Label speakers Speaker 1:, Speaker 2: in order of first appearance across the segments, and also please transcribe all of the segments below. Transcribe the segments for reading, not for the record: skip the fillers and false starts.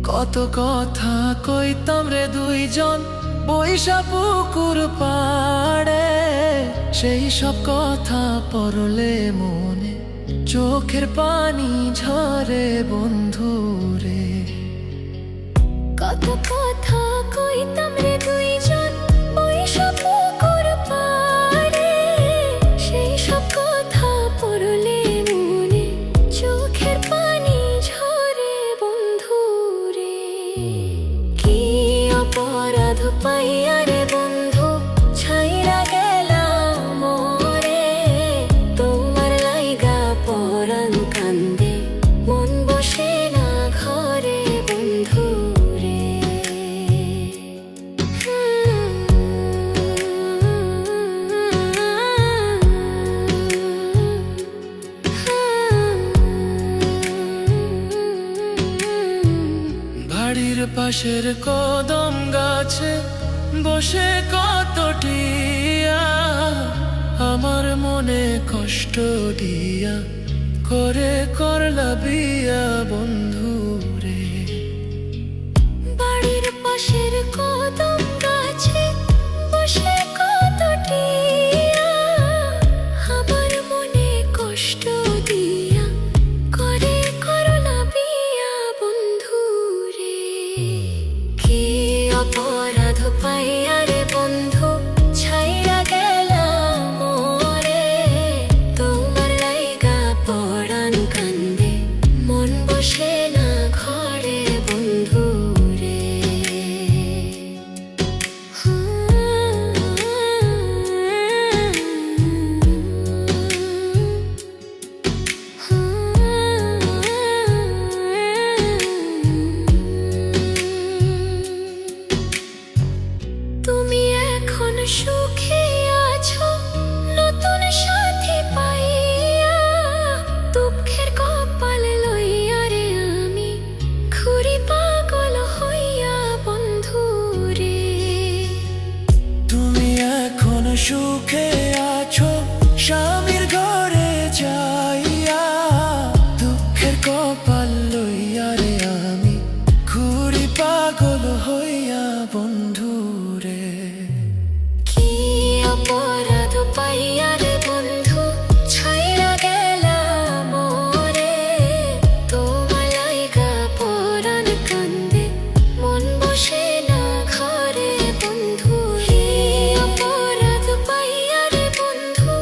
Speaker 1: কত কথা কইতাম রে দুইজন বৈশা পুকুর পাড়ে, সেই সব কথা পড়লে মনে চোখের পানি ঝরে বন্ধু রে।
Speaker 2: কত কথা কইতাম রে দুইজন বৈশা পুকুর পাড়ে, সেই সব কথা পড়লে মনে চোখের পানি ঝরে বন্ধু রে। কি অপরাধ পাইয়া রে বন্ধু ছাইরা গেলাম মোরে, তোমার লাইগা পরাণ কান্দে মন বসে না ঘরে বন্ধু রে।
Speaker 1: বাড়ির পাশের কদম গাছে বসে কত টিয়া আমার মনে কষ্ট দিয়া করে করলা বিয়া বন্ধু রে।
Speaker 2: বাড়ির পাশের কদম গাছে বসে কত টিয়া আমার মনে কষ্ট দিয়া করে করলা বিয়া বন্ধু রে। কি অপরাধ পাইয়া রে বন্ধু ছাইরা গেলাম মোরে, তোমার লাইগা পরাণ কান্দে মন বসে না ঘরে বন্ধু রে। তুমি এখন সুখে আছো নতুন সাথী পাইয়া, দুঃখের কপাল লইয়া রে আমি ঘুরি পাগল হইয়া বন্ধু রে।
Speaker 1: তুমি এখন সুখে আছো স্বামীর ঘরে যাইয়া, দুঃখের কপাল লইয়া রে আমি ঘুরি পাগল হইয়া বন্ধু রে।
Speaker 2: কি অপরাধ পাইয়া রে বন্ধু ছাইরা গেলাম মোরে, তোমার লাইগা পরাণ কান্দে মন বসে না ঘরে বন্ধু রে। অপরাধ পাইয়া রে বন্ধু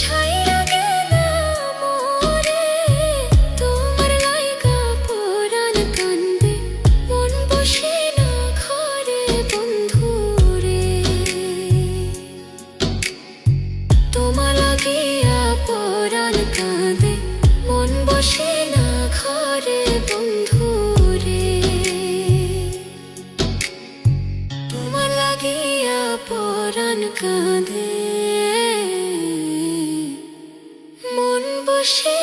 Speaker 2: ছাইরা গেলাম মোরে, তোমার লাইগা পরাণ কান্দে মন বসে না ঘরে বন্ধু রে। তোমার লাগিয়া পরাণ কাঁদে মন বসে না ঘরে বন্ধু রে। তোমার লাগিয়া পরাণ কাঁদে মন বসে